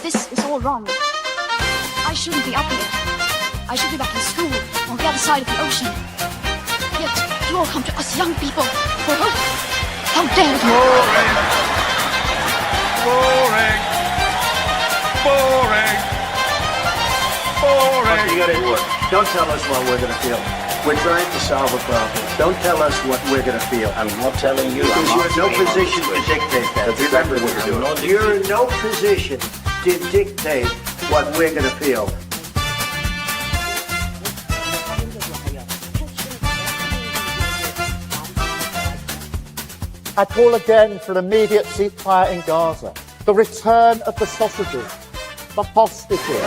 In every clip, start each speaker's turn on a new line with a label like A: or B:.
A: This is all wrong. I shouldn't be up here. I should be back in school on the other side of the ocean. Yet you all come to us young people for hope. How dare you!
B: Boring. Boring. Boring.
C: Okay, you got it. Don't tell us what we're going to feel. We're trying to solve a problem. Don't tell us what we're going to feel.
D: I'm not telling you.
C: Because you're in no position to dictate that.
D: Remember what you're doing.
C: You're in no position to dictate what we're going to feel.
E: I call again for an immediate ceasefire in Gaza, the return of the sausages, the hostages.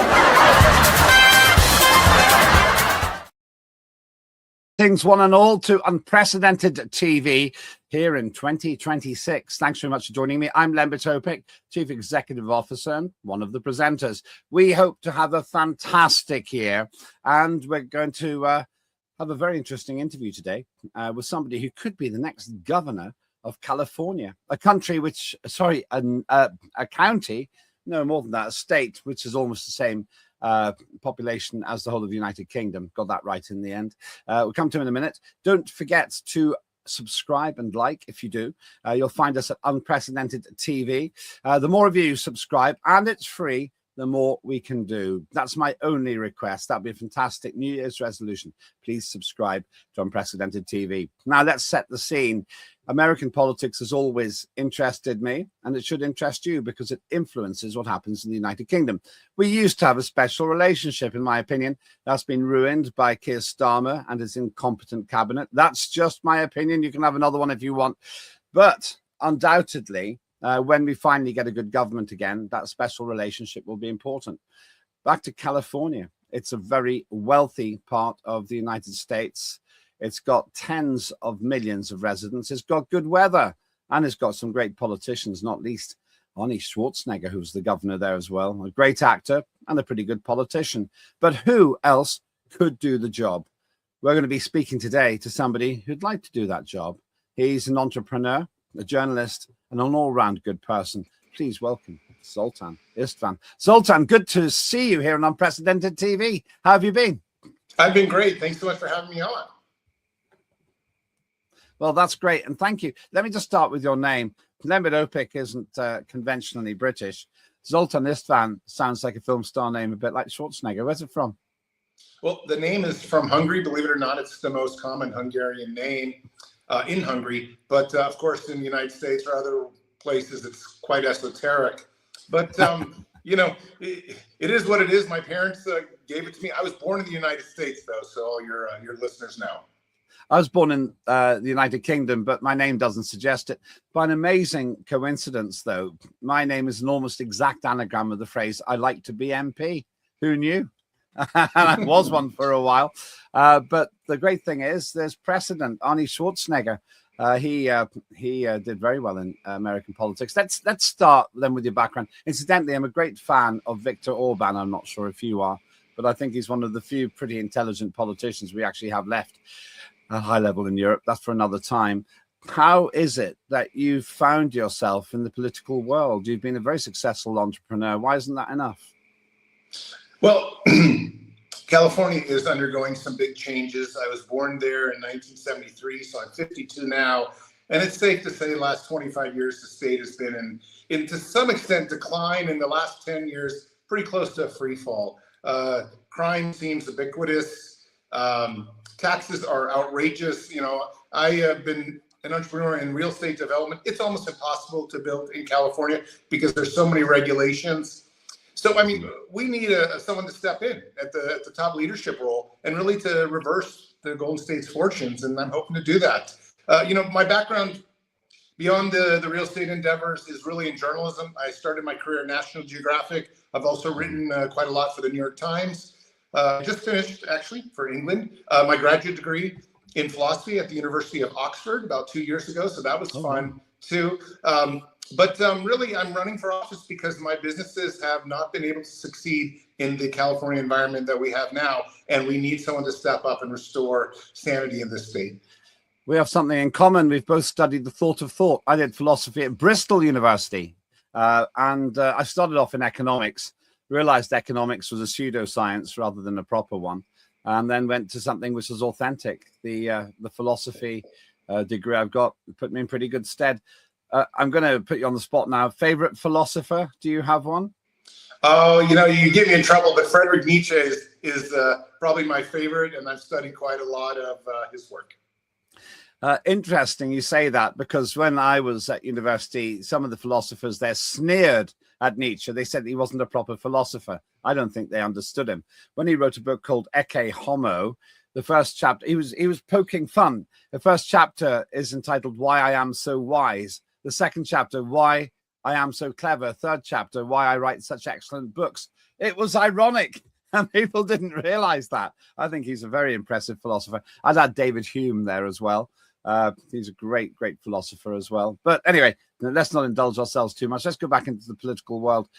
F: Things one and all to unprecedented TV here in 2026. Thanks very much for joining me. I'm Lembit Öpik, Chief Executive Officer and one of the presenters. We hope to have a fantastic year, and we're going to have a very interesting interview today with somebody who could be the next governor of California, a country which, a county, no more than that, a state which is almost the same population as the whole of the United Kingdom. Got that right in the end. We'll come to in a minute. Don't forget to subscribe and like. If you do, you'll find us at Unprecedented TV. The more of you subscribe, and it's free, the more we can do. That's my only request. That'd be a fantastic New Year's resolution. Please subscribe to Unprecedented TV. Now let's set the scene. American politics has always interested me, and it should interest you because it influences what happens in the United Kingdom. We used to have a special relationship, in my opinion. That's been ruined by Keir Starmer and his incompetent cabinet. That's just my opinion. You can have another one if you want. But undoubtedly, when we finally get a good government again, that special relationship will be important. Back to California. It's a very wealthy part of the United States. It's got tens of millions of residents. It's got good weather, and it's got some great politicians, not least Arnie Schwarzenegger, who's the governor there as well. A great actor and a pretty good politician. But who else could do the job? We're going to be speaking today to somebody who'd like to do that job. He's an entrepreneur, a journalist, and an all-round good person. Please welcome Zoltqn Istvan. Zoltan, good to see you here on Unprecedented TV. How have you been?
G: I've been great. Thanks so much for having me on.
F: Well, that's great, and thank you. Let me just start with your name. Lembit Öpik isn't conventionally British. Zoltqn Istvan sounds like a film star name, a bit like Schwarzenegger. Where's it from?
G: Well, the name is from Hungary. Believe it or not, it's the most common Hungarian name in Hungary. But of course, in the United States or other places, it's quite esoteric. But you know, it is what it is. My parents gave it to me. I was born in the United States, though, so all your listeners know.
F: I was born in the United Kingdom, but my name doesn't suggest it. By an amazing coincidence, though, my name is an almost exact anagram of the phrase, I like to be MP. Who knew? And I was one for a while. But the great thing is there's precedent. Arnie Schwarzenegger, he did very well in American politics. Let's start then with your background. Incidentally, I'm a great fan of Viktor Orban. I'm not sure if you are, but I think he's one of the few pretty intelligent politicians we actually have left at high level in Europe. That's for another time. How is it that you found yourself in the political world? You've been a very successful entrepreneur. Why isn't that enough?
G: Well, California is undergoing some big changes. I was born there in 1973, so I'm 52 now. And it's safe to say the last 25 years, the state has been in to some extent decline. In the last 10 years, pretty close to a free fall. Crime seems ubiquitous. Taxes are outrageous. You know, I have been an entrepreneur in real estate development. It's almost impossible to build in California because there's so many regulations. So, I mean, we need someone to step in at the top leadership role and really to reverse the Golden State's fortunes. And I'm hoping to do that. You know, my background beyond the real estate endeavors is really in journalism. I started my career at National Geographic. I've also written quite a lot for the New York Times. Just finished, actually, for England, my graduate degree in philosophy at the University of Oxford about 2 years ago. So that was fun, too. But really, I'm running for office because my businesses have not been able to succeed in the California environment that we have now. And we need someone to step up and restore sanity in this state. We
F: have something in common. We've both studied the thought of thought. I did philosophy at Bristol University. And I started off in economics, realized economics was a pseudoscience rather than a proper one, and then went to something which was authentic. The philosophy degree I've got put me in pretty good stead. I'm going to put you on the spot now. Favorite philosopher? Do you have one?
G: Oh, you get me in trouble, but Friedrich Nietzsche is probably my favorite, and I've studied quite a lot of his work.
F: Interesting you say that, because when I was at university, some of the philosophers there sneered at Nietzsche. They said he wasn't a proper philosopher. I don't think they understood him. When he wrote a book called Ecce Homo, the first chapter, he was poking fun. The first chapter is entitled Why I Am So Wise. The second chapter, Why I Am So Clever. Third chapter, Why I Write Such Excellent Books. It was ironic, and people didn't realize that. I think he's a very impressive philosopher. I'd add David Hume there as well. He's a great philosopher as well. But anyway, let's not indulge ourselves too much. Let's go back into the political world.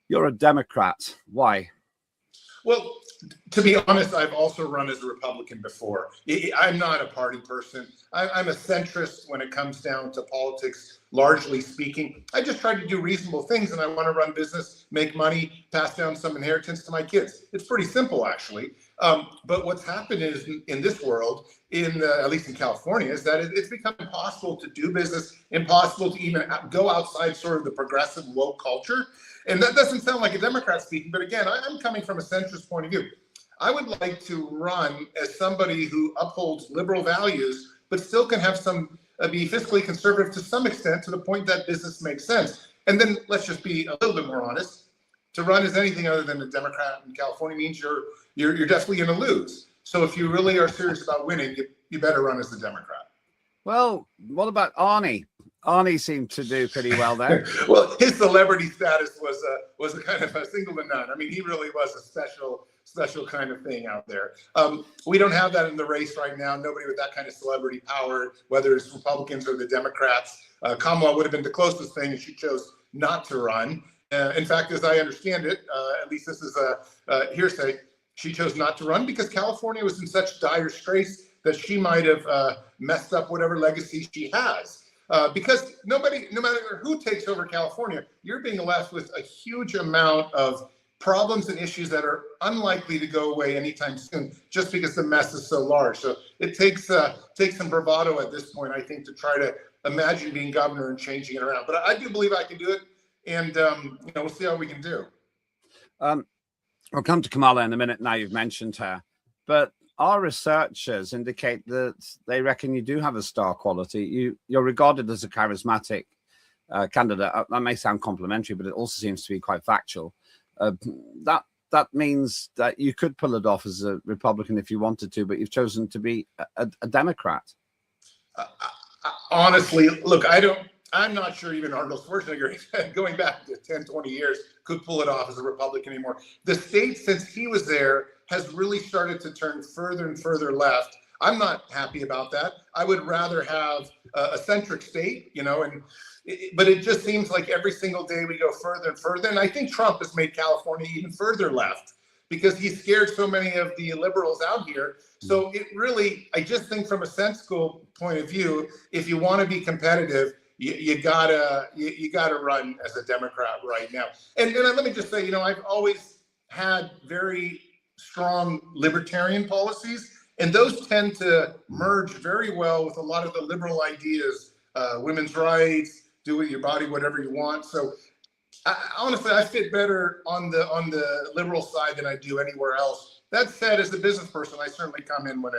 F: You're a Democrat. Why?
G: Well, to be honest, I've also run as a Republican before. I'm not a party person. I'm a centrist when it comes down to politics, largely speaking. I just try to do reasonable things, and I want to run business, make money, pass down some inheritance to my kids. It's pretty simple, actually. But what's happened is in this world, at least in California, is that it's become impossible to do business, impossible to even go outside sort of the progressive woke culture. And that doesn't sound like a Democrat speaking, but again, I'm coming from a centrist point of view. I would like to run as somebody who upholds liberal values, but still can have be fiscally conservative to some extent, to the point that business makes sense. And then let's just be a little bit more honest. To run as anything other than a Democrat in California means you're definitely going to lose. So if you really are serious about winning, you better run as a Democrat.
F: Well, what about Arnie? Arnie seemed to do pretty well there.
G: Well, his celebrity status was a kind of a single to none. I mean, he really was a special kind of thing out there. We don't have that in the race right now. Nobody with that kind of celebrity power, whether it's Republicans or the Democrats. Kamala would have been the closest thing, and she chose not to run. In fact, as I understand it, at least this is a hearsay, she chose not to run because California was in such dire straits that she might have messed up whatever legacy she has. Because no matter who takes over California, you're being left with a huge amount of problems and issues that are unlikely to go away anytime soon, just because the mess is so large. So it takes some bravado at this point, I think, to try to imagine being governor and changing it around. But I do believe I can do it, and we'll see how we can do.
F: We'll come to Kamala in a minute. Now you've mentioned her, but our researchers indicate that they reckon you do have a star quality. You're regarded as a charismatic candidate. That may sound complimentary, but it also seems to be quite factual. That means that you could pull it off as a Republican if you wanted to, but you've chosen to be a Democrat.
G: Honestly, look, I'm not sure even Arnold Schwarzenegger, going back to 10, 20 years, could pull it off as a Republican anymore. The state, since he was there, has really started to turn further and further left. I'm not happy about that. I would rather have a centric state, but it just seems like every single day we go further and further. And I think Trump has made California even further left because he scared so many of the liberals out here. So I just think from a sense school point of view, if you want to be competitive, you gotta run as a Democrat right now. And let me just say, I've always had very strong libertarian policies, and those tend to merge very well with a lot of the liberal ideas, women's rights, do with your body whatever you want. So honestly, I fit better on the liberal side than I do anywhere else. That said, as a business person, I certainly come in with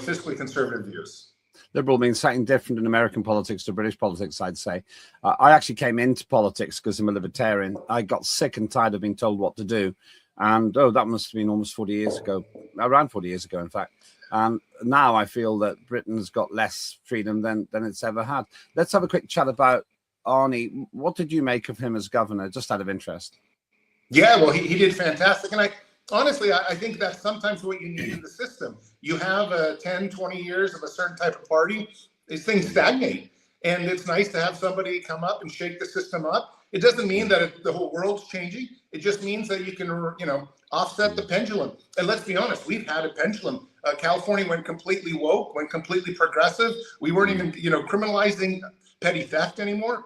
G: fiscally conservative views.
F: Liberal means something different in American politics to British politics, I'd say. I actually came into politics because I'm a libertarian. I got sick and tired of being told what to do. And, that must have been almost 40 years ago, around 40 years ago, in fact. And now I feel that Britain's got less freedom than it's ever had. Let's have a quick chat about Arnie. What did you make of him as governor, just out of interest?
G: Yeah, well, he did fantastic. And honestly, I think that's sometimes what you need in the system. You have 10, 20 years of a certain type of party, these things stagnate. And it's nice to have somebody come up and shake the system up. It doesn't mean that the whole world's changing. It just means that you can, offset the pendulum. And let's be honest, we've had a pendulum. California went completely woke, went completely progressive. We weren't even, criminalizing petty theft anymore.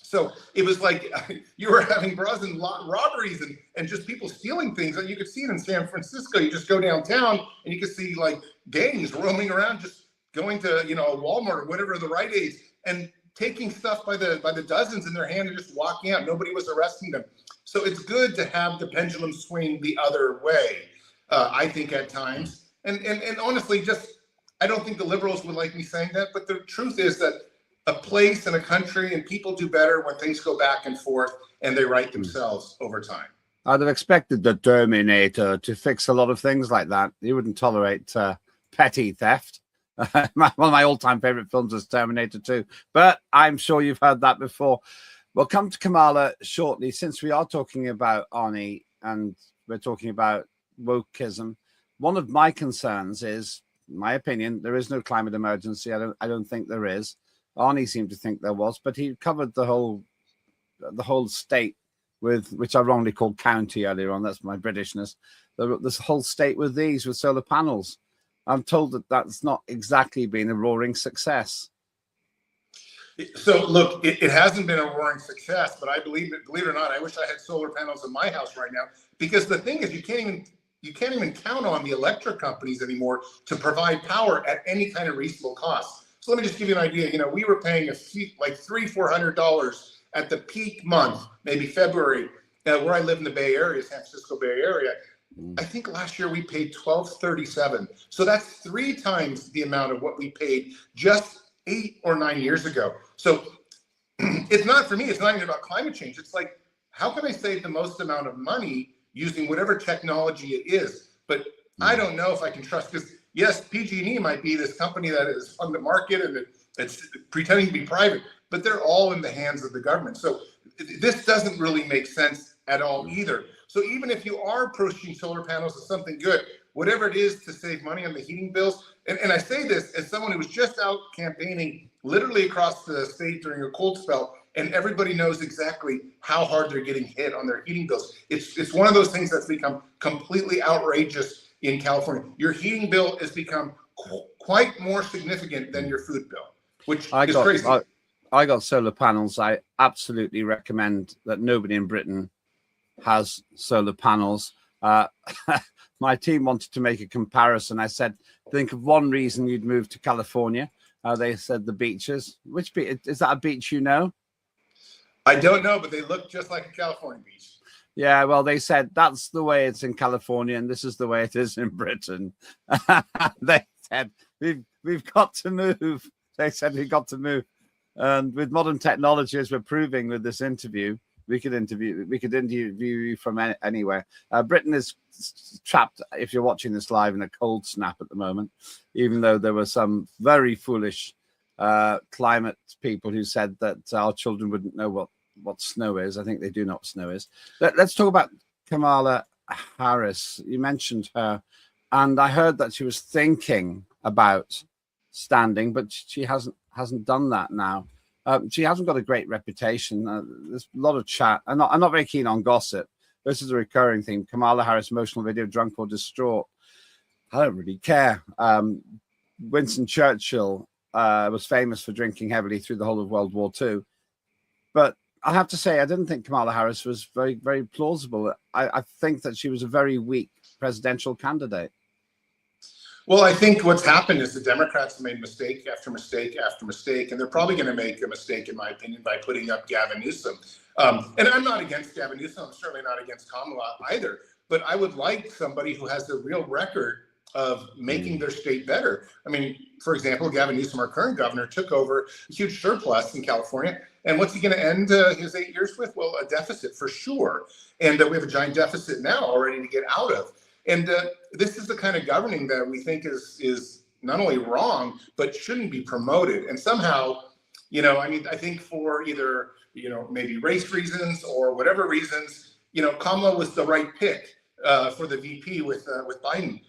G: So it was like you were having brazen robberies and just people stealing things. And you could see it in San Francisco. You just go downtown and you could see like gangs roaming around, just going to, you know, a Walmart or whatever the Rite Aids and taking stuff by the dozens in their hand and just walking out. Nobody was arresting them. So it's good to have the pendulum swing the other way, I think, at times. And honestly, just I don't think the liberals would like me saying that, but the truth is that a place and a country and people do better when things go back and forth and they right themselves over time.
F: I'd have expected the Terminator to fix a lot of things like that. He wouldn't tolerate petty theft. One of my all-time favorite films is Terminator 2, but I'm sure you've heard that before. We'll come to Kamala shortly, since we are talking about Arnie and we're talking about wokeism. One of my concerns is, in my opinion, there is no climate emergency. I don't think there is. Arnie seemed to think there was, but he covered the whole state with, which I wrongly called county earlier on. That's my Britishness. This whole state with solar panels. I'm told that that's not exactly been a roaring success.
G: So look, it hasn't been a roaring success, but I believe it or not, I wish I had solar panels in my house right now, because the thing is, you can't even count on the electric companies anymore to provide power at any kind of reasonable cost. So let me just give you an idea. You know, we were paying like $300-400 at the peak month, maybe February, where I live in the Bay Area, San Francisco Bay Area. I think last year we paid $12.37. So that's 3 times the amount of what we paid just 8 or 9 years ago. So it's not, for me, it's not even about climate change. It's like, how can I save the most amount of money using whatever technology it is? But I don't know if I can trust, because yes, PG&E might be this company that is on the market and it's pretending to be private, but they're all in the hands of the government. So this doesn't really make sense at all either. So even if you are approaching solar panels as something good, whatever it is to save money on the heating bills, and I say this as someone who was just out campaigning literally across the state during a cold spell, and everybody knows exactly how hard they're getting hit on their heating bills. It's one of those things that's become completely outrageous in California. Your heating bill has become quite more significant than your food bill, which is crazy.
F: I got solar panels. I absolutely recommend that nobody in Britain has solar panels. My team wanted to make a comparison. I said, think of one reason you'd move to California. They said the beaches. Which beach? Is that a beach you know?
G: I don't know, but they look just like a California beach.
F: Yeah, well, they said that's the way it's in California, and this is the way it is in Britain. They said we've got to move. They said we've got to move, and with modern technology, as we're proving with this interview, we could interview you from anywhere. Britain is trapped, if you're watching this live, in a cold snap at the moment, even though there were some very foolish climate people who said that our children wouldn't know what snow is. I think they do know what snow is. Let's talk about Kamala Harris. You mentioned her, and I heard that she was thinking about standing, but she hasn't done that now. She hasn't got a great reputation. There's a lot of chat. I'm not very keen on gossip. This is a recurring theme. Kamala Harris, emotional video, drunk or distraught. I don't really care. Winston Churchill was famous for drinking heavily through the whole of World War II. But I have to say, I didn't think Kamala Harris was very, very plausible. I think that she was a very weak presidential candidate.
G: Well, I think what's happened is the Democrats have made mistake after mistake after mistake, and they're probably going to make a mistake, in my opinion, by putting up Gavin Newsom. And I'm not against Gavin Newsom. I'm certainly not against Kamala either. But I would like somebody who has a real record of making their state better. I mean, for example, Gavin Newsom, our current governor, took over a huge surplus in California. And what's he going to end his 8 years with? Well, a deficit for sure. And we have a giant deficit now already to get out of. And this is the kind of governing that we think is not only wrong, but shouldn't be promoted. And somehow, you know, I mean, I think for either, you know, maybe race reasons or whatever reasons, you know, Kamala was the right pick for the VP with Biden.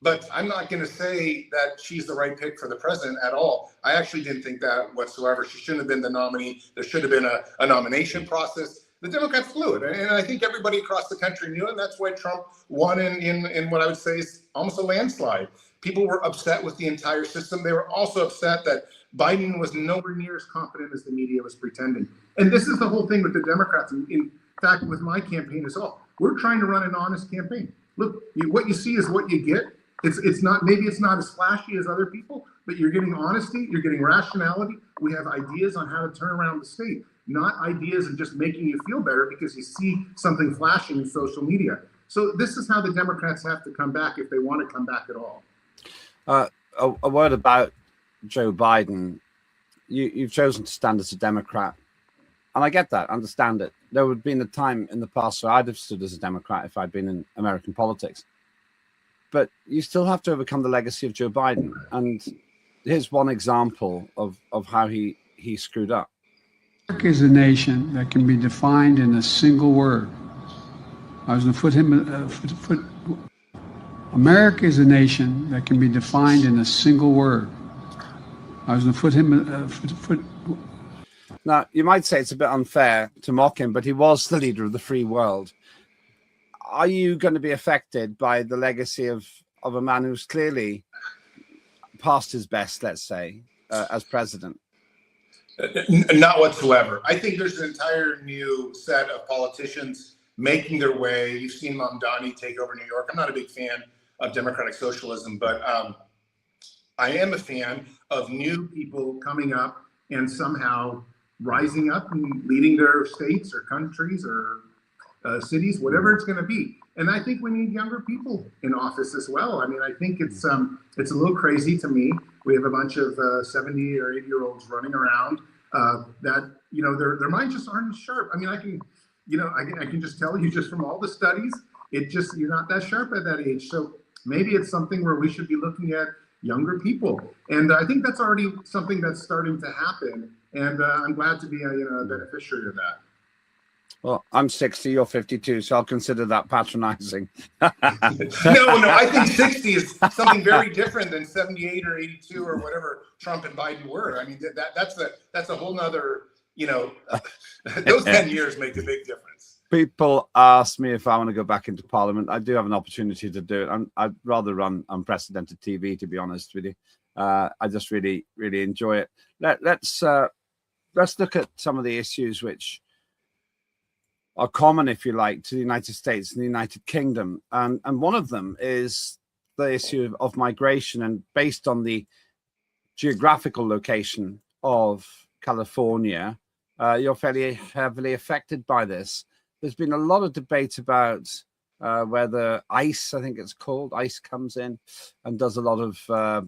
G: But I'm not going to say that she's the right pick for the president at all. I actually didn't think that whatsoever. She shouldn't have been the nominee. There should have been a nomination process. The Democrats blew it. And I think everybody across the country knew it. And that's why Trump won in what I would say is almost a landslide. People were upset with the entire system. They were also upset that Biden was nowhere near as confident as the media was pretending. And this is the whole thing with the Democrats. In fact, with my campaign as well, we're trying to run an honest campaign. Look, what you see is what you get. It's not, maybe it's not as flashy as other people, but you're getting honesty, you're getting rationality. We have ideas on how to turn around the state, not ideas and just making you feel better because you see something flashing in social media. So this is how the Democrats have to come back if they want to come back at all.
F: A word about Joe Biden. You've chosen to stand as a Democrat, and I get that, understand it. There would have been a time in the past where I'd have stood as a Democrat if I'd been in American politics. But you still have to overcome the legacy of Joe Biden. And here's one example of how he screwed up.
B: America is a nation that can be defined in a single word. I was going to put him. America is a nation that can be defined in a single word. I was going to put him.
F: Now, you might say it's a bit unfair to mock him, but he was the leader of the free world. Are you going to be affected by the legacy of a man who's clearly past his best, let's say, as president?
G: Not whatsoever. I think there's an entire new set of politicians making their way. You've seen Mamdani take over New York. I'm not a big fan of democratic socialism, but I am a fan of new people coming up and somehow rising up and leading their states or countries or cities, whatever it's going to be. And I think we need younger people in office as well. I mean, I think it's a little crazy to me. We have a bunch of 70 or 80-year-olds running around that, you know, their minds just aren't as sharp. I mean, I can just tell you just from all the studies, you're not that sharp at that age. So maybe it's something where we should be looking at younger people. And I think that's already something that's starting to happen. And I'm glad to be a beneficiary of that.
F: Well, I'm 60, you're 52, so I'll consider that patronizing.
G: No, I think 60 is something very different than 78 or 82 or whatever Trump and Biden were. I mean, that's a whole nother, those 10 years make a big difference.
F: People ask me if I want to go back into Parliament. I do have an opportunity to do it. I'd rather run unprecedented TV, to be honest with you. I just really, really enjoy it. Let's look at some of the issues which are common, if you like, to the United States and the United Kingdom. And one of them is the issue of migration. And based on the geographical location of California, you're fairly heavily affected by this. There's been a lot of debate about whether ICE, I think it's called, ICE comes in and does a lot of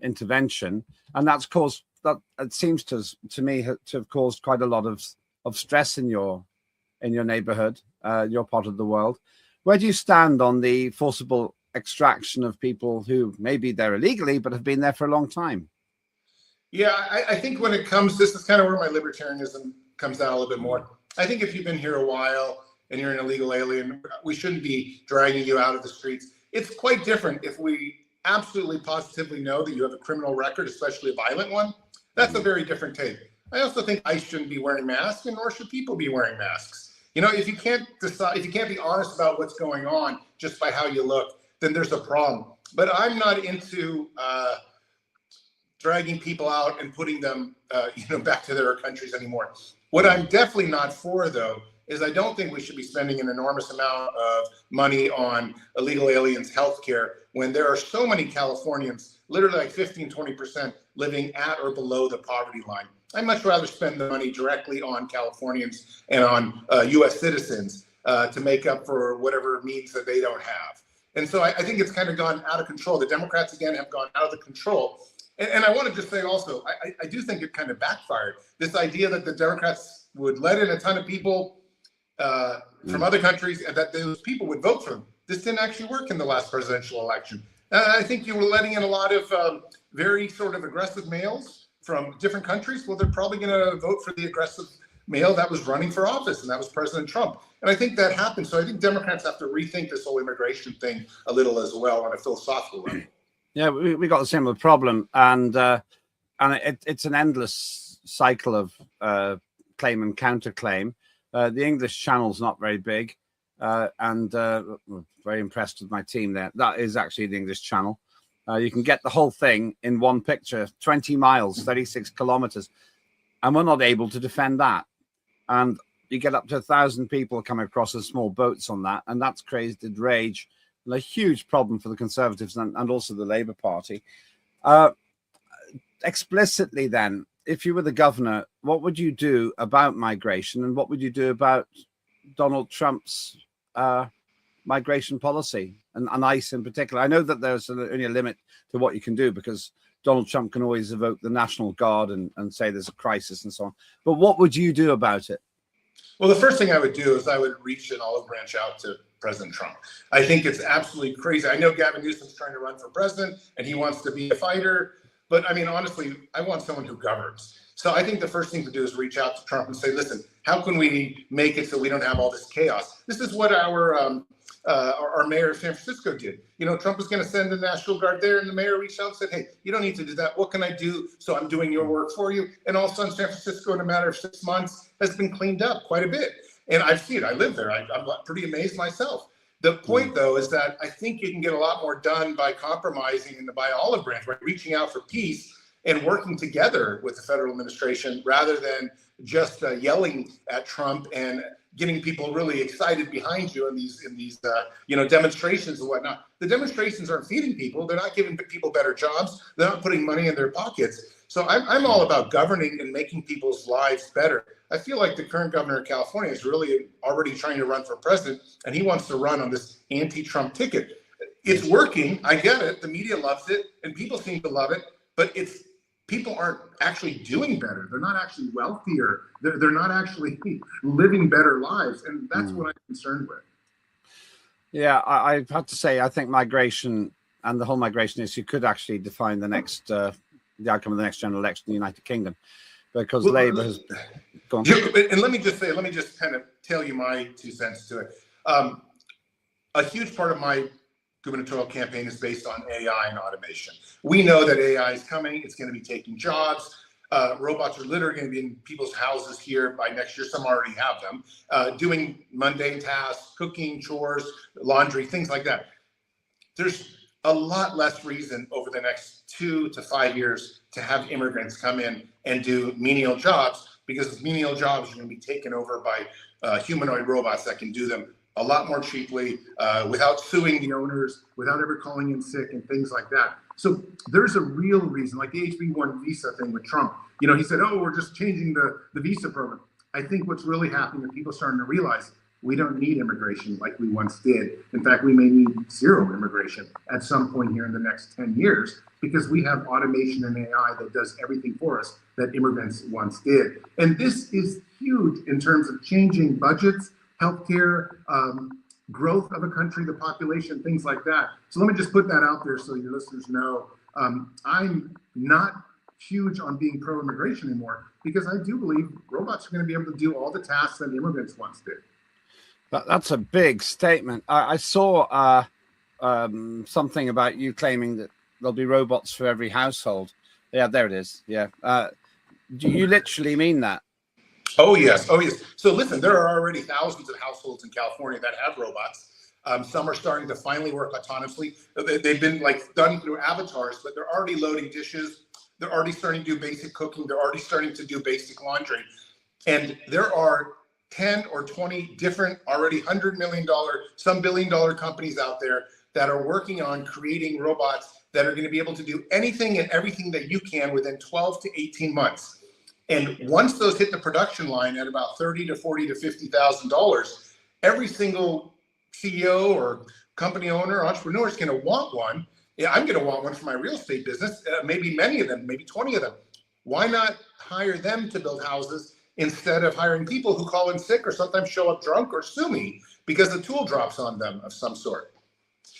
F: intervention. And that's caused, that it seems to me to have caused quite a lot of stress in your neighborhood, your part of the world. Where do you stand on the forcible extraction of people who maybe they're illegally but have been there for a long time?
G: Yeah, I think when it comes, this is kind of where my libertarianism comes out a little bit more. I think if you've been here a while and you're an illegal alien, we shouldn't be dragging you out of the streets. It's quite different if we absolutely positively know that you have a criminal record, especially a violent one. That's a very different take. I also think ICE shouldn't be wearing masks, and nor should people be wearing masks. If you can't decide, if you can't be honest about what's going on just by how you look, then there's a problem. But I'm not into dragging people out and putting them, back to their countries anymore. What I'm definitely not for, though, is I don't think we should be spending an enormous amount of money on illegal aliens' health care when there are so many Californians, literally like 15, 20%, living at or below the poverty line. I'd much rather spend the money directly on Californians and on U.S. citizens to make up for whatever means that they don't have. And so I think it's kind of gone out of control. The Democrats, again, have gone out of the control. And I want to just say also, I do think it kind of backfired. This idea that the Democrats would let in a ton of people from other countries and that those people would vote for them. This didn't actually work in the last presidential election. I think you were letting in a lot of very sort of aggressive males from different countries. Well, they're probably going to vote for the aggressive male that was running for office, and that was President Trump. And I think that happened. So I think Democrats have to rethink this whole immigration thing a little as well on a philosophical level. Yeah,
F: we got the similar problem, and it's an endless cycle of claim and counterclaim. The English channel's not very big, and very impressed with my team there. That is actually the English channel. You can get the whole thing in one picture, 20 miles, 36 kilometers. And we're not able to defend that. And you get up to 1,000 people coming across in small boats on that. And that's created rage and a huge problem for the Conservatives and also the Labour Party. Explicitly then, if you were the governor, what would you do about migration, and what would you do about Donald Trump's migration policy and ICE in particular? I know that there's only a limit to what you can do, because Donald Trump can always evoke the National Guard and say there's a crisis and so on. But what would you do about it?
G: Well, the first thing I would do is I would reach an olive branch out to President Trump. I think it's absolutely crazy. I know Gavin Newsom's trying to run for president and he wants to be a fighter. But I mean, honestly, I want someone who governs. So I think the first thing to do is reach out to Trump and say, listen, how can we make it so we don't have all this chaos? This is what our mayor of San Francisco did. You know, Trump was going to send the National Guard there, and the mayor reached out and said, hey, you don't need to do that. What can I do? So I'm doing your work for you. And all of a sudden, San Francisco, in a matter of 6 months, has been cleaned up quite a bit. And I've seen it. I live there. I'm pretty amazed myself. The point, though, is that I think you can get a lot more done by compromising and by olive branch, by reaching out for peace and working together with the federal administration, rather than just yelling at Trump and getting people really excited behind you in these demonstrations and whatnot. The demonstrations aren't feeding people. They're not giving people better jobs. They're not putting money in their pockets. So I'm all about governing and making people's lives better. I feel like the current governor of California is really already trying to run for president, and he wants to run on this anti-Trump ticket. It's working. I get it. The media loves it, and people seem to love it. But people aren't actually doing better. They're not actually wealthier. They're not actually living better lives, and that's what I'm concerned with.
F: Yeah, I have to say, I think migration and the whole migration issue could actually define the outcome of the next general election in the United Kingdom, because Labour has gone.
G: And let me just kind of tell you my 2 cents to it. A huge part of my gubernatorial campaign is based on AI and automation. We know that AI is coming. It's going to be taking jobs. Robots are literally going to be in people's houses here by next year. Some already have them, doing mundane tasks, cooking, chores, laundry, things like that. There's a lot less reason over the next 2 to 5 years to have immigrants come in and do menial jobs, because menial jobs are going to be taken over by humanoid robots that can do them a lot more cheaply, without suing the owners, without ever calling in sick and things like that. So there's a real reason, like the HB1 visa thing with Trump. You know, he said, oh, we're just changing the visa program. I think what's really happening is people starting to realize we don't need immigration like we once did. In fact, we may need zero immigration at some point here in the next 10 years, because we have automation and AI that does everything for us that immigrants once did. And this is huge in terms of changing budgets, healthcare, growth of a country, the population, things like that. So let me just put that out there so your listeners know. I'm not huge on being pro-immigration anymore, because I do believe robots are going to be able to do all the tasks that immigrants once did.
F: That's a big statement. I saw something about you claiming that there'll be robots for every household. Yeah, there it is. Yeah. Do you literally mean that?
G: Oh, yes. Oh, yes. So listen, there are already thousands of households in California that have robots. Some are starting to finally work autonomously. They've been done through avatars, but they're already loading dishes. They're already starting to do basic cooking. They're already starting to do basic laundry. And there are 10 or 20 different already $100 million, some $1 billion companies out there that are working on creating robots that are going to be able to do anything and everything that you can within 12 to 18 months. And once those hit the production line at about $30 to $40 to $50,000, every single CEO or company owner, entrepreneur is going to want one. Yeah, I'm going to want one for my real estate business. Maybe many of them, maybe 20 of them. Why not hire them to build houses instead of hiring people who call in sick or sometimes show up drunk or sue me because the tool drops on them of some sort?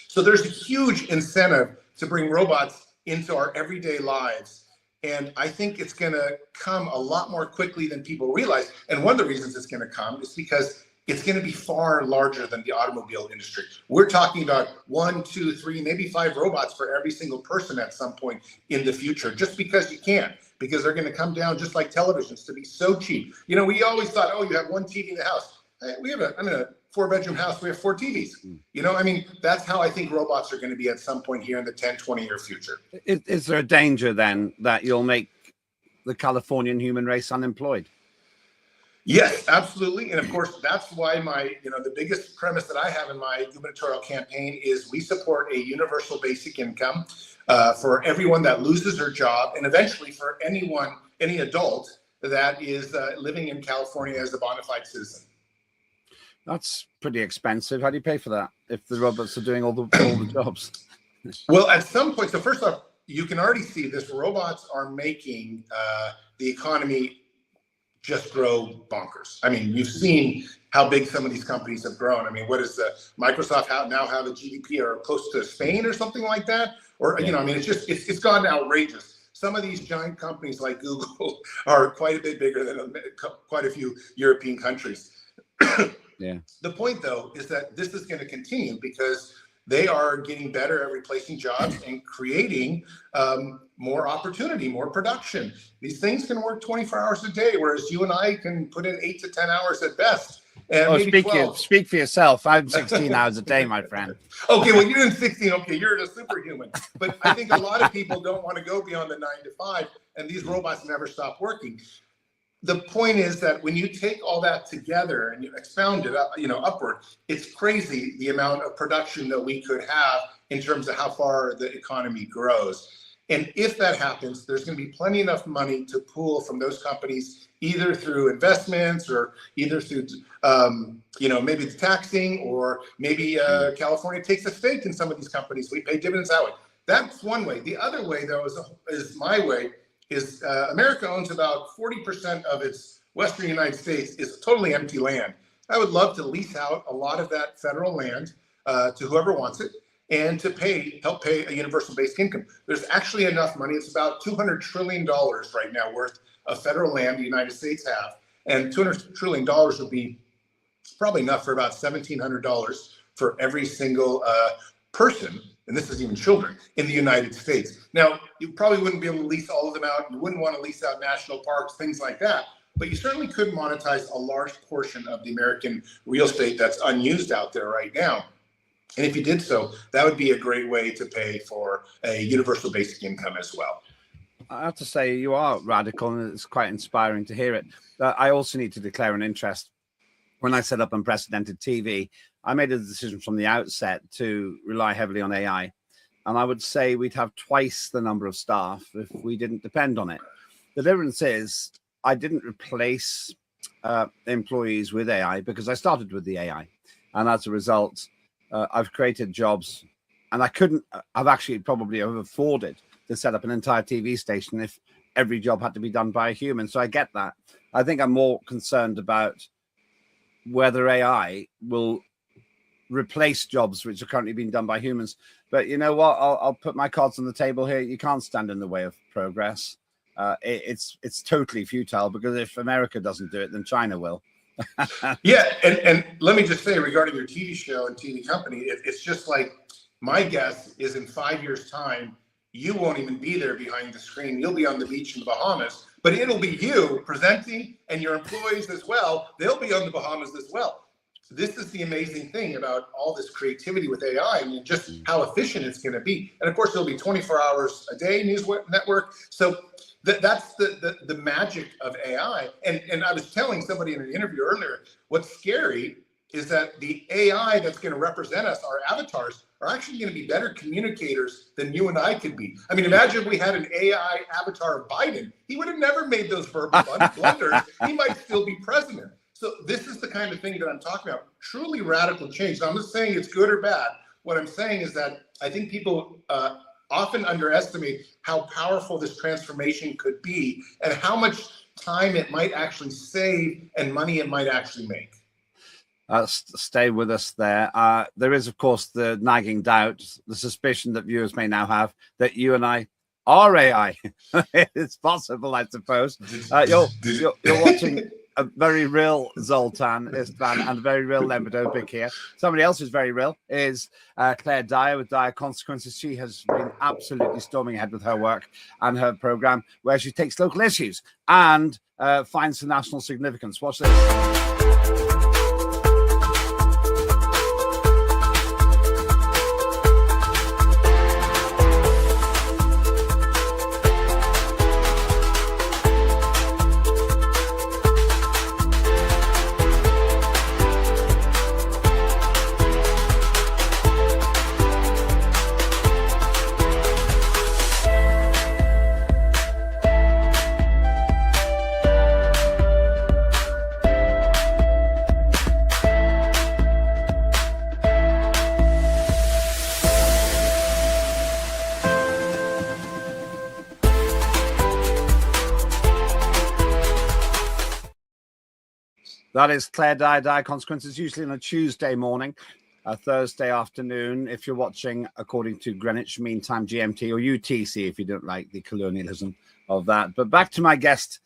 G: So there's a huge incentive to bring robots into our everyday lives. And I think it's going to come a lot more quickly than people realize. And one of the reasons it's going to come is because it's going to be far larger than the automobile industry. We're talking about 1, 2, 3, maybe 5 robots for every single person at some point in the future, just because you can, because they're going to come down just like televisions to be so cheap. You know, we always thought, oh, you have one TV in the house. I'm in a 4-bedroom house. We have 4 TVs. You know, I mean, that's how I think robots are going to be at some point here in the 10, 20-year future.
F: Is there a danger then that you'll make the Californian human race unemployed?
G: Yes, absolutely. And of course, that's why the biggest premise that I have in my gubernatorial campaign is we support a universal basic income for everyone that loses their job, and eventually for any adult that is living in California as a bona fide citizen.
F: That's pretty expensive. How do you pay for that if the robots are doing all the jobs?
G: Well, at some point, so first off, you can already see this. Robots are making the economy just grow bonkers. I mean, you've seen how big some of these companies have grown. I mean, what is Microsoft now have a GDP or close to Spain or something like that? Or, I mean, it's gone outrageous. Some of these giant companies like Google are quite a bit bigger than quite a few European countries.
F: Yeah.
G: The point, though, is that this is going to continue because they are getting better at replacing jobs and creating more opportunity, more production. These things can work 24 hours a day, whereas you and I can put in 8 to 10 hours at best. And maybe 12.
F: Speak for yourself. I'm 16 hours a day, my friend.
G: Okay, well, you're in 16. Okay, you're a superhuman. But I think a lot of people don't want to go beyond the 9 to 5, and these robots never stop working. The point is that when you take all that together and you expound it up, upward, it's crazy the amount of production that we could have in terms of how far the economy grows. And if that happens, there's going to be plenty enough money to pool from those companies, either through investments or either through, maybe it's taxing, or maybe California takes a stake in some of these companies. We pay dividends that way. That's one way. The other way, though, is my way. Is America owns about 40% of its western United States is totally empty land. I would love to lease out a lot of that federal land to whoever wants it, and to help pay a universal basic income. There's actually enough money. It's about $200 trillion right now worth of federal land the United States have. And $200 trillion would be probably enough for about $1,700 for every single person, and this is even children, in the United States. Now, you probably wouldn't be able to lease all of them out. You wouldn't want to lease out national parks, things like that. But you certainly could monetize a large portion of the American real estate that's unused out there right now. And if you did so, that would be a great way to pay for a universal basic income as well.
F: I have to say, you are radical, and it's quite inspiring to hear it. I also need to declare an interest. When I set up Unprecedented TV, I made a decision from the outset to rely heavily on AI. And I would say we'd have twice the number of staff if we didn't depend on it. The difference is I didn't replace employees with AI because I started with the AI. And as a result, I've created jobs, and I've actually probably afforded to set up an entire TV station if every job had to be done by a human. So I get that. I think I'm more concerned about whether AI will replace jobs which are currently being done by humans. But you know what? I'll put my cards on the table here. You can't stand in the way of progress. It's totally futile, because if America doesn't do it, then China will.
G: Yeah, and let me just say, regarding your TV show and TV company, it's just like, my guess is in 5 years' time, you won't even be there behind the screen. You'll be on the beach in the Bahamas, but it'll be you presenting, and your employees as well. They'll be on the Bahamas as well. So this is the amazing thing about all this creativity with AI, and just how efficient it's going to be. And of course, it'll be 24 hours a day news network. So that's the magic of AI. And I was telling somebody in an interview earlier, what's scary is that the AI that's going to represent us, our avatars, are actually going to be better communicators than you and I could be. I mean, imagine if we had an AI avatar of Biden. He would have never made those verbal blunders. He might still be president. So this is the kind of thing that I'm talking about, truly radical change. Now, I'm not saying it's good or bad. What I'm saying is that I think people often underestimate how powerful this transformation could be, and how much time it might actually save and money it might actually make.
F: Stay with us there. There is, of course, the nagging doubt, the suspicion that viewers may now have that you and I are AI. It's possible, I suppose. You're watching a very real Zoltqn Istvan and a very real Lembit Öpik here. Somebody else who's very real is Claire Dyer with Dire Consequences. She has been absolutely storming ahead with her work and her program, where she takes local issues and finds the national significance. Watch this. That is Claire Dire Consequences, usually on a Tuesday morning, a Thursday afternoon, if you're watching according to Greenwich Mean Time, GMT, or UTC, if you don't like the colonialism of that. But back to my guest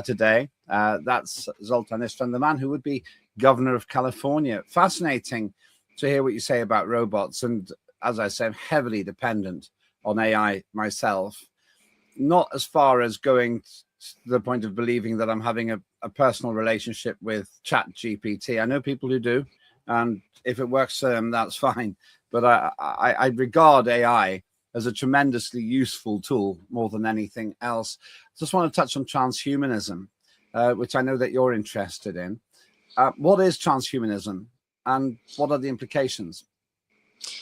F: today. That's Zoltqn Istvan, the man who would be governor of California. Fascinating to hear what you say about robots. And as I say, I'm heavily dependent on AI myself, not as far as going to the point of believing that I'm having a personal relationship with ChatGPT. I know people who do, and if it works for them, that's fine. But I regard AI as a tremendously useful tool more than anything else. Just want to touch on transhumanism, which I know that you're interested in. What is transhumanism, and what are the implications?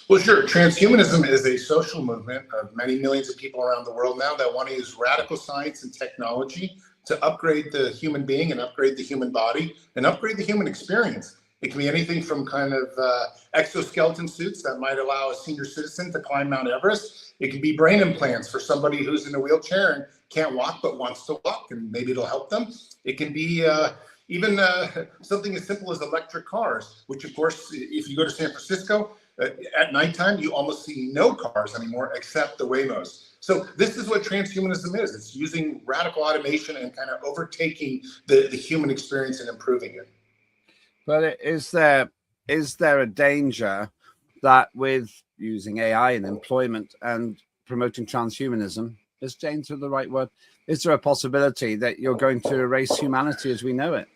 G: Well, sure. Transhumanism is a social movement of many millions of people around the world now that want to use radical science and technology to upgrade the human being and upgrade the human body and upgrade the human experience. It can be anything from kind of exoskeleton suits that might allow a senior citizen to climb Mount Everest. It can be brain implants for somebody who's in a wheelchair and can't walk but wants to walk, and maybe it'll help them. It can be even something as simple as electric cars, which, of course, if you go to San Francisco, at nighttime, you almost see no cars anymore except the Waymos. So this is what transhumanism is. It's using radical automation and kind of overtaking the human experience and improving it.
F: But is there a danger that with using AI in employment and promoting transhumanism, is danger the right word? Is there a possibility that you're going to erase humanity as we know it?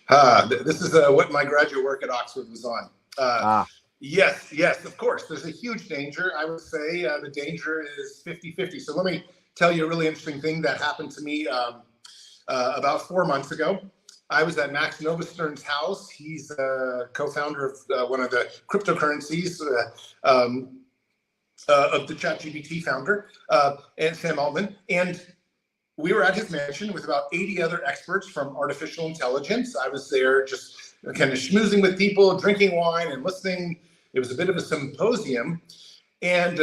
G: This is what my graduate work at Oxford was on. Yes, of course. There's a huge danger. I would say the danger is 50-50. So let me tell you a really interesting thing that happened to me about 4 months ago. I was at Max Novastern's house. He's a co-founder of one of the cryptocurrencies of the ChatGPT founder, and Sam Altman. And we were at his mansion with about 80 other experts from artificial intelligence. I was there just kind of schmoozing with people, drinking wine and listening. It was a bit of a symposium. And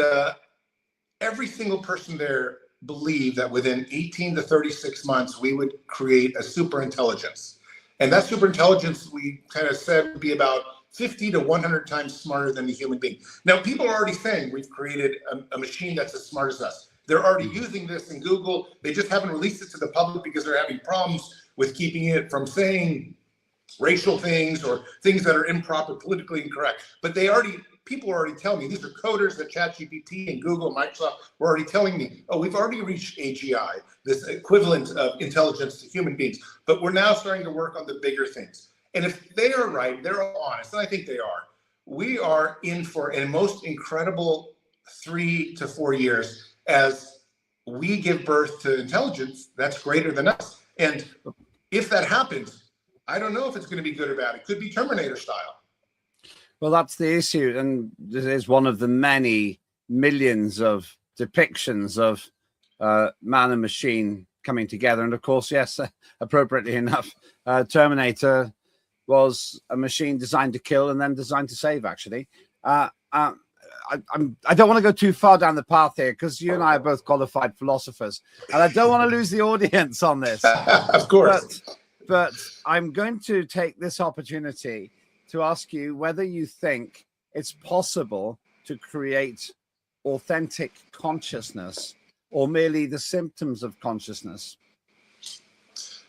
G: every single person there believed that within 18 to 36 months, we would create a super intelligence. And that super intelligence, we kind of said, would be about 50 to 100 times smarter than the human being. Now, people are already saying we've created a machine that's as smart as us. They're already using this in Google. They just haven't released it to the public because they're having problems with keeping it from saying racial things or things that are improper, politically incorrect. But people are already telling me, these are coders at ChatGPT and Google, Microsoft, were already telling me, oh, we've already reached AGI, this equivalent of intelligence to human beings. But we're now starting to work on the bigger things. And if they are right, they're honest, and I think they are, we are in for a most incredible 3 to 4 years as we give birth to intelligence that's greater than us. And if that happens, I don't know if it's going to be good or bad. It could be Terminator style.
F: Well, that's the issue. And this is one of the many millions of depictions of man and machine coming together. And of course, yes, appropriately enough, Terminator was a machine designed to kill and then designed to save, actually. I don't want to go too far down the path here because you and I are both qualified philosophers, and I don't want to lose the audience on this.
G: Of course.
F: But I'm going to take this opportunity to ask you whether you think it's possible to create authentic consciousness or merely the symptoms of consciousness.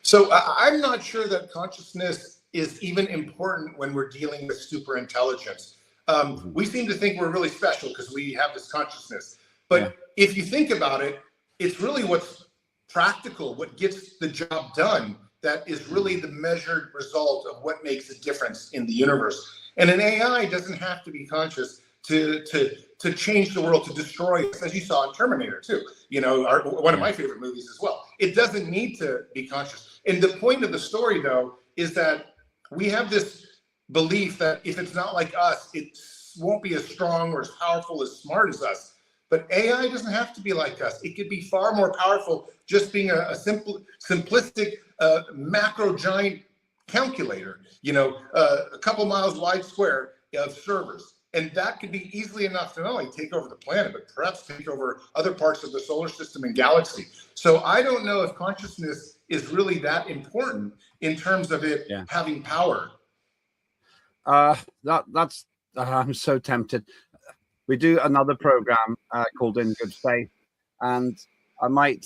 G: So I'm not sure that consciousness is even important when we're dealing with super intelligence. We seem to think we're really special because we have this consciousness. But if you think about it, it's really what's practical, what gets the job done, that is really the measured result of what makes a difference in the universe. And an AI doesn't have to be conscious to change the world, to destroy us, as you saw in Terminator 2, one of my favorite movies as well. It doesn't need to be conscious. And the point of the story, though, is that we have this belief that if it's not like us, it won't be as strong or as powerful, as smart as us. But AI doesn't have to be like us. It could be far more powerful just being a simplistic macro giant calculator, a couple miles wide square of servers. And that could be easily enough to not only take over the planet, but perhaps take over other parts of the solar system and galaxy. So I don't know if consciousness is really that important in terms of it having power.
F: That's I'm so tempted. We do another program called In Good Faith, and I might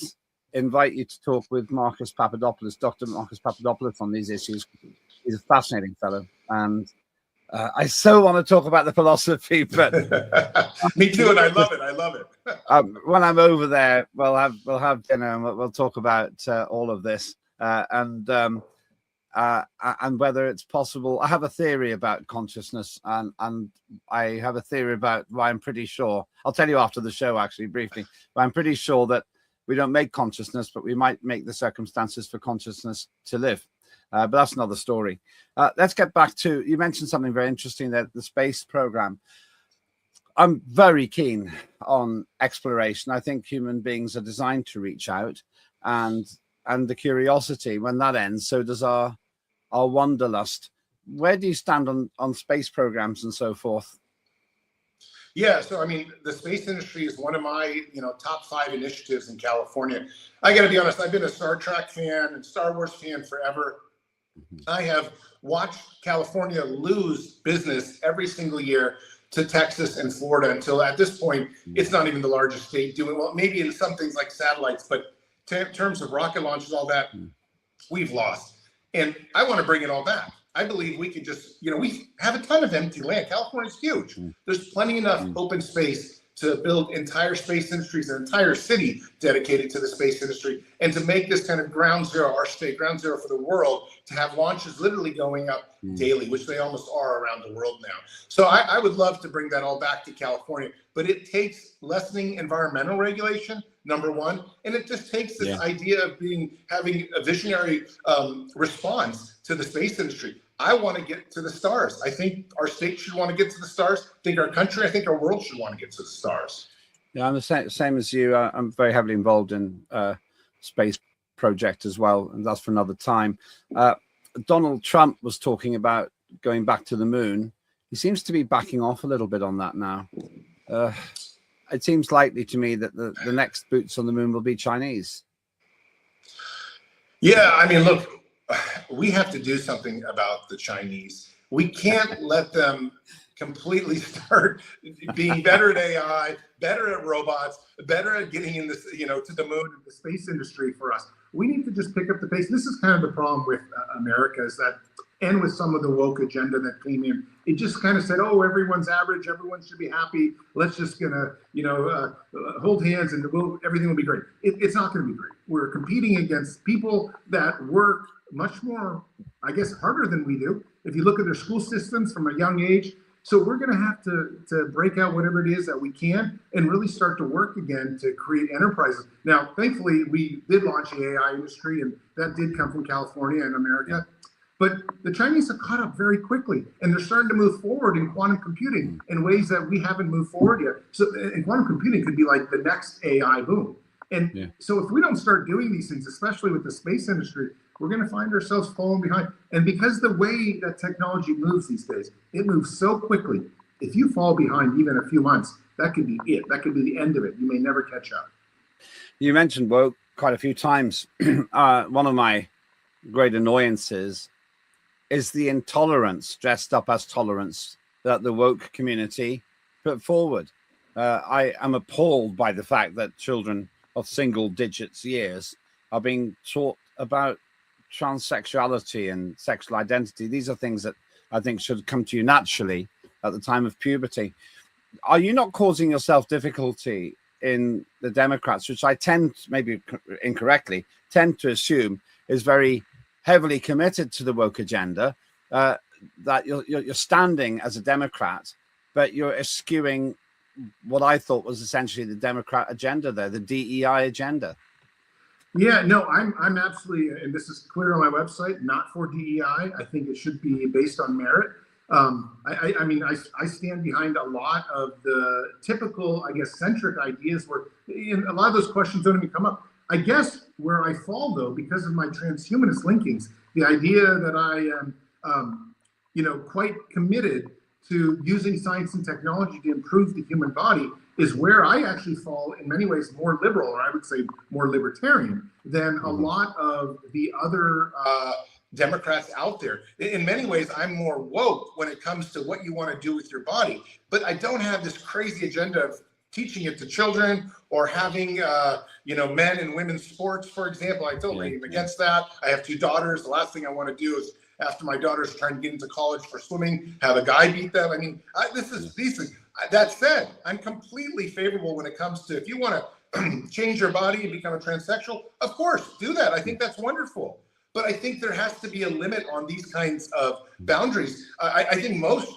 F: invite you to talk with Marcus Papadopoulos, Dr. Marcus Papadopoulos, on these issues. He's a fascinating fellow, and I so want to talk about the philosophy, but
G: me too, and I love it. I love it.
F: When I'm over there, we'll have dinner and we'll talk about all of this and whether it's possible. I have a theory about consciousness, and I have a theory about why I'm pretty sure. I'll tell you after the show, actually, briefly. But I'm pretty sure that we don't make consciousness, but we might make the circumstances for consciousness to live. But that's another story. Let's get back to, you mentioned something very interesting there, the space program. I'm very keen on exploration. I think human beings are designed to reach out, and the curiosity, when that ends, so does our wanderlust. Where do you stand on space programs and so forth?
G: Yeah, so I mean, the space industry is one of my, top 5 initiatives in California. I got to be honest, I've been a Star Trek fan and Star Wars fan forever. I have watched California lose business every single year to Texas and Florida until at this point, it's not even the largest state doing well, maybe in some things like satellites, but in terms of rocket launches, all that, we've lost. And I want to bring it all back. I believe we could just, we have a ton of empty land. California's huge. There's plenty enough open space to build entire space industries, an entire city dedicated to the space industry, and to make this kind of ground zero, our state, ground zero for the world, to have launches literally going up daily, which they almost are around the world now. So I would love to bring that all back to California, but it takes lessening environmental regulation, number one, and it just takes this idea of having a visionary response to the space industry. I want to get to the stars. I think our state should want to get to the stars. I think our country, I think our world should want to get to the stars.
F: Yeah, I'm the same as you. I'm very heavily involved in space project as well, and that's for another time. Donald Trump was talking about going back to the moon. He seems to be backing off a little bit on that now. It seems likely to me that the next boots on the moon will be Chinese.
G: Yeah, I mean, look, we have to do something about the Chinese. We can't let them completely start being better at AI, better at robots, better at getting in this, to the moon, the space industry for us. We need to just pick up the pace. This is kind of the problem with America, is that, and with some of the woke agenda that came in, it just kind of said, oh, everyone's average, everyone should be happy. Let's just hold hands and everything will be great. It's not going to be great. We're competing against people that work much more, I guess, harder than we do. If you look at their school systems from a young age. So we're going to have to break out whatever it is that we can and really start to work again to create enterprises. Now, thankfully, we did launch the AI industry, and that did come from California and America. But the Chinese have caught up very quickly, and they're starting to move forward in quantum computing in ways that we haven't moved forward yet. So, and quantum computing could be like the next AI boom. And so if we don't start doing these things, especially with the space industry, we're going to find ourselves falling behind. And because the way that technology moves these days, it moves so quickly. If you fall behind even a few months, that could be it. That could be the end of it. You may never catch up.
F: You mentioned woke quite a few times. One of my great annoyances is the intolerance dressed up as tolerance that the woke community put forward. I am appalled by the fact that children of single digits years are being taught about transsexuality and sexual identity. These are things that I think should come to you naturally at the time of puberty. Are you not causing yourself difficulty in the Democrats, which I tend, maybe incorrectly, tend to assume is very heavily committed to the woke agenda, that you're standing as a Democrat, but you're eschewing what I thought was essentially the Democrat agenda there, the DEI agenda?
E: Yeah, no, I'm absolutely, and this is clear on my website, not for DEI. I think it should be based on merit. I mean, I stand behind a lot of the typical, I guess, centric ideas where a lot of those questions don't even come up. I guess where I fall, though, because of my transhumanist linkings, the idea that I am, quite committed to using science and technology to improve the human body, is where I actually fall in many ways more liberal, or I would say more libertarian than a lot of the other Democrats out there. In many ways, I'm more woke when it comes to what you want to do with your body, but I don't have this crazy agenda of teaching it to children or having, men and women's sports, for example. I totally am against that. I have 2 daughters. The last thing I want to do is, after my daughters are trying to get into college for swimming, have a guy beat them. I mean, these things. That said, I'm completely favorable when it comes to, if you want to change your body and become a transsexual, of course, do that. I think that's wonderful. But I think there has to be a limit on these kinds of boundaries. I think most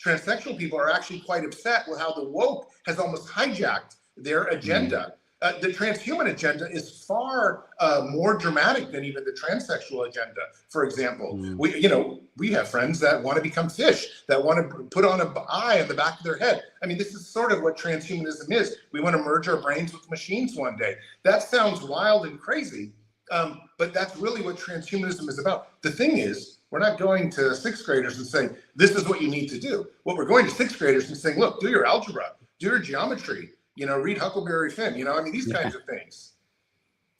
E: transsexual people are actually quite upset with how the woke has almost hijacked their agenda. The transhuman agenda is far more dramatic than even the transsexual agenda. For example, we have friends that want to become fish, that want to put on an eye on the back of their head. I mean, this is sort of what transhumanism is. We want to merge our brains with machines one day. That sounds wild and crazy, but that's really what transhumanism is about. The thing is, we're not going to 6th graders and saying, this is what you need to do. What we're going to 6th graders and saying, look, do your algebra, do your geometry, read Huckleberry Finn, these kinds of things.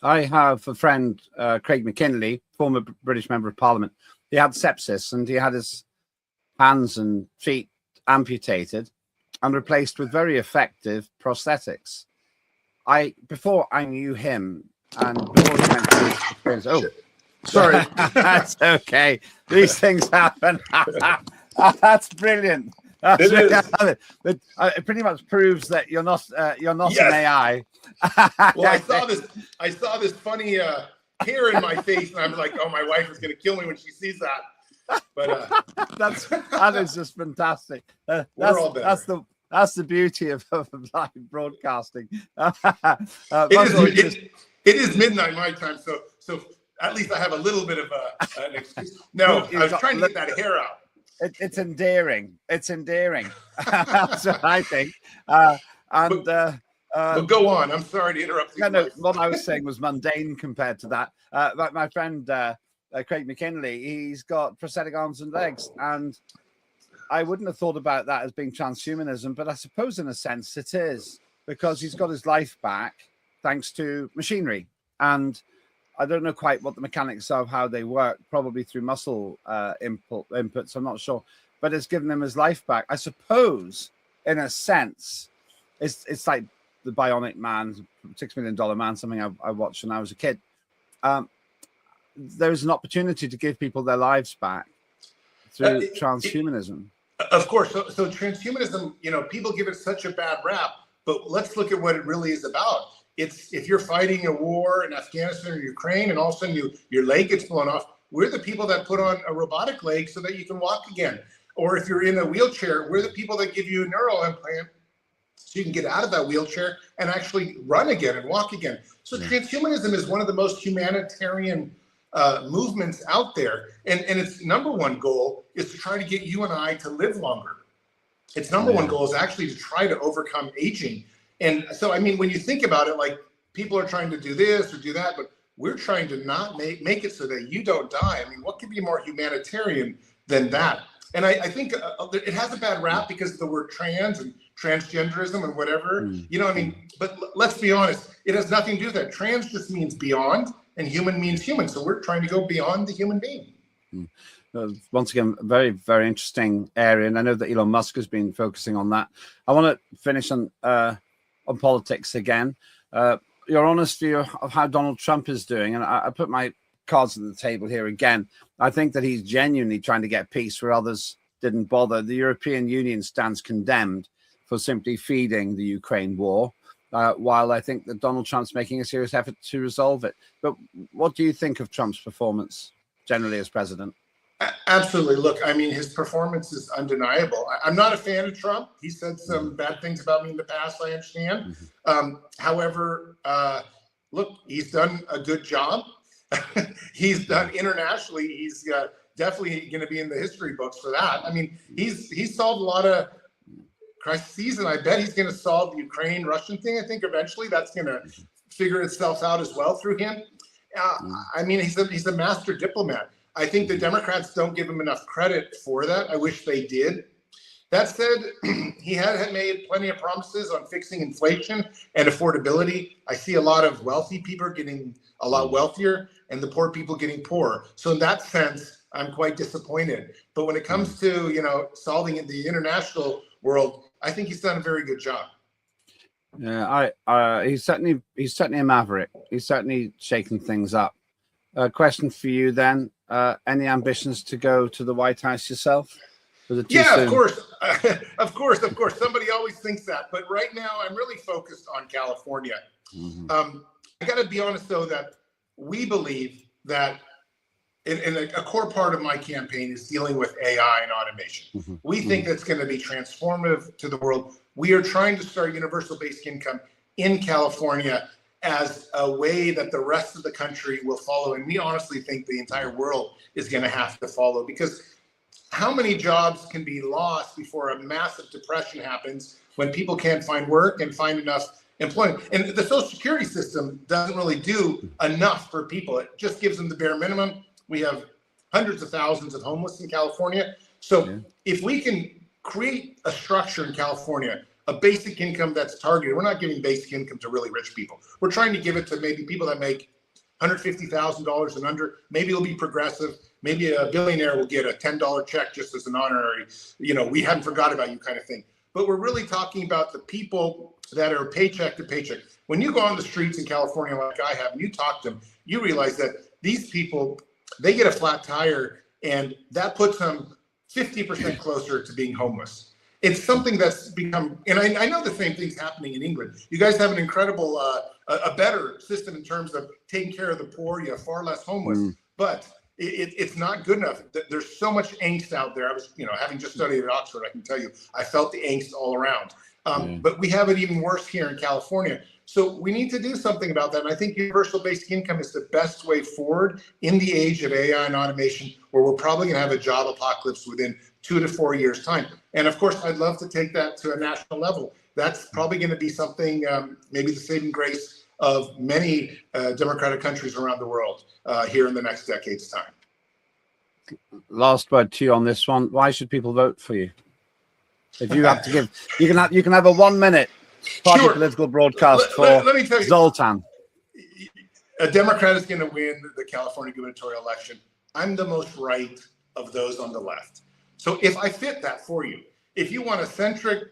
F: I have a friend, Craig McKinley, former British Member of Parliament. He had sepsis and he had his hands and feet amputated and replaced with very effective prosthetics. Before I knew him and before he went through his experience,
E: Sorry.
F: That's okay. These things happen. That's brilliant. It pretty much proves that you're not an AI.
E: Well, I saw this funny hair in my face, and I'm like, oh, my wife is going to kill me when she sees that. But
F: that is just fantastic. That's the beauty of live broadcasting.
E: It is midnight my time, so at least I have a little bit of an excuse. No, I was trying to get that hair out.
F: It's endearing. It's endearing. That's what I think. But
E: go on. I'm sorry to interrupt you.
F: No, what I was saying was mundane compared to that. My friend Craig McKinley, he's got prosthetic arms and legs, and I wouldn't have thought about that as being transhumanism, but I suppose in a sense it is, because he's got his life back thanks to machinery. And I don't know quite what the mechanics of how they work, probably through muscle inputs. I'm not sure, but it's given him his life back. I suppose, in a sense, it's like the Bionic Man, $6 Million Man, something I watched when I was a kid. There's an opportunity to give people their lives back through transhumanism.
E: Of course. So transhumanism, people give it such a bad rap, but let's look at what it really is about. It's if you're fighting a war in Afghanistan or Ukraine and all of a sudden your leg gets blown off, we're the people that put on a robotic leg so that you can walk again. Or if you're in a wheelchair, we're the people that give you a neural implant so you can get out of that wheelchair and actually run again and walk again. So transhumanism is one of the most humanitarian movements out there. And its number one goal is to try to get you and I to live longer. Its number one goal is actually to try to overcome aging. And so, I mean, when you think about it, like people are trying to do this or do that, but we're trying to not make it so that you don't die. I mean, what could be more humanitarian than that? And I think it has a bad rap because of the word trans and transgenderism and whatever, I mean, but let's be honest, it has nothing to do with that. Trans just means beyond and human means human. So we're trying to go beyond the human being.
F: Once again, very, very interesting area. And I know that Elon Musk has been focusing on that. I want to finish on politics again. Your honest view of how Donald Trump is doing, and I put my cards on the table here again. I think that he's genuinely trying to get peace where others didn't bother. The European Union stands condemned for simply feeding the Ukraine war, while I think that Donald Trump's making a serious effort to resolve it. But what do you think of Trump's performance generally as president?
E: Absolutely. Look, I mean, his performance is undeniable. I'm not a fan of Trump. He said some bad things about me in the past, I understand. However, look, he's done a good job. He's done internationally. He's definitely going to be in the history books for that. I mean, he's solved a lot of crises, and I bet he's going to solve the Ukraine-Russian thing. I think eventually that's going to figure itself out as well through him. I mean, he's a master diplomat. I think the Democrats don't give him enough credit for that. I wish they did.
G: That said, he had made plenty of promises on fixing inflation and affordability. I see a lot of wealthy people getting a lot wealthier and the poor people getting poorer. So in that sense, I'm quite disappointed. But when it comes to, solving in the international world, I think he's done a very good job.
F: Yeah, he's certainly a maverick. He's certainly shaking things up. Question for you then: any ambitions to go to the White House yourself?
G: Yeah, of course, of course. Somebody always thinks that, but right now I'm really focused on California. I got to be honest, though, that we believe that. And a core part of my campaign is dealing with AI and automation. We think that's going to be transformative to the world. We are trying to start universal basic income in California as a way that the rest of the country will follow. And we honestly think the entire world is going to have to follow, because how many jobs can be lost before a massive depression happens when people can't find work and find enough employment? And the Social Security system doesn't really do enough for people. It just gives them the bare minimum. We have hundreds of thousands of homeless in California. So if we can create a structure in California, a basic income that's targeted, we're not giving basic income to really rich people. We're trying to give it to maybe people that make $150,000 and under. Maybe it'll be progressive. Maybe a billionaire will get a $10 check just as an honorary, we haven't forgot about you kind of thing. But we're really talking about the people that are paycheck to paycheck. When you go on the streets in California like I have and you talk to them, you realize that these people, they get a flat tire and that puts them 50% closer to being homeless. It's something that's become, and I know the same thing's happening in England. You guys have an incredible, a better system in terms of taking care of the poor. You have far less homeless, but it's not good enough. There's so much angst out there. I was, having just studied at Oxford, I can tell you, I felt the angst all around. But we have it even worse here in California. So we need to do something about that. And I think universal basic income is the best way forward in the age of AI and automation, where we're probably going to have a job apocalypse within 2 to 4 years' time. And of course, I'd love to take that to a national level. That's probably going to be something, maybe the saving grace of many democratic countries around the world here in the next decade's time.
F: Last word to you on this one. Why should people vote for you? If you have to give, you can have a 1 minute party political broadcast for let me tell you, Zoltan.
G: A Democrat is going to win the California gubernatorial election. I'm the most right of those on the left. So if I fit that for you, if you want a centric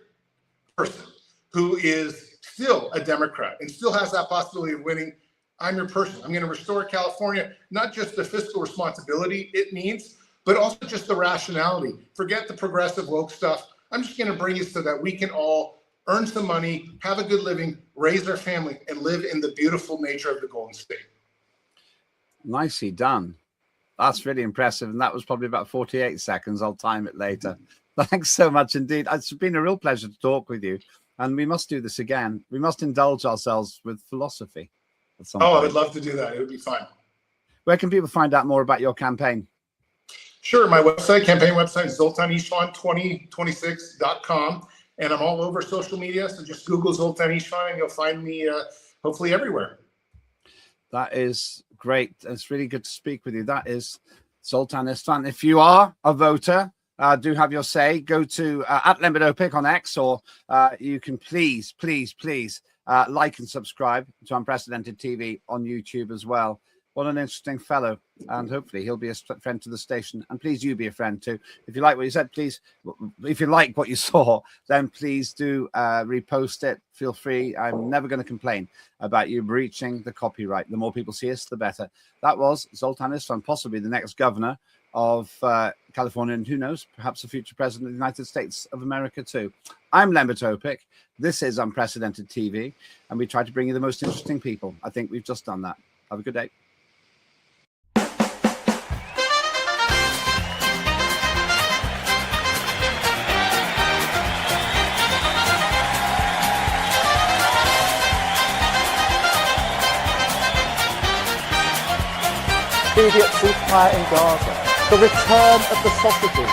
G: person who is still a Democrat and still has that possibility of winning, I'm your person. I'm going to restore California, not just the fiscal responsibility it needs, but also just the rationality. Forget the progressive woke stuff. I'm just going to bring it so that we can all earn some money, have a good living, raise our family, and live in the beautiful nature of the Golden State.
F: Nicely done. That's really impressive. And that was probably about 48 seconds. I'll time it later. Thanks so much indeed. It's been a real pleasure to talk with you. And we must do this again. We must indulge ourselves with philosophy at some point.
G: I would love to do that. It would be fun.
F: Where can people find out more about your campaign?
G: Sure. My campaign website is Zoltqn Istvan 2026.com. And I'm all over social media. So just Google Zoltqn Istvan and you'll find me hopefully everywhere.
F: That is great. It's really good to speak with you. That is Zoltqn Istvan. If you are a voter, do have your say. Go to at Lembit Öpik on X, or you can please like and subscribe to Unprecedented TV on YouTube as well. What an interesting fellow, and hopefully he'll be a friend to the station. And please, you be a friend too. If you like what you said, please, if you like what you saw, then please do repost it. Feel free. I'm never going to complain about you breaching the copyright. The more people see us, the better. That was Zoltqn Istvan, possibly the next governor of California, and who knows, perhaps the future president of the United States of America too. I'm Lembit Öpik. This is Unprecedented TV, and we try to bring you the most interesting people. I think we've just done that. Have a good day.
H: Immediate ceasefire in Gaza, the return of the sausages.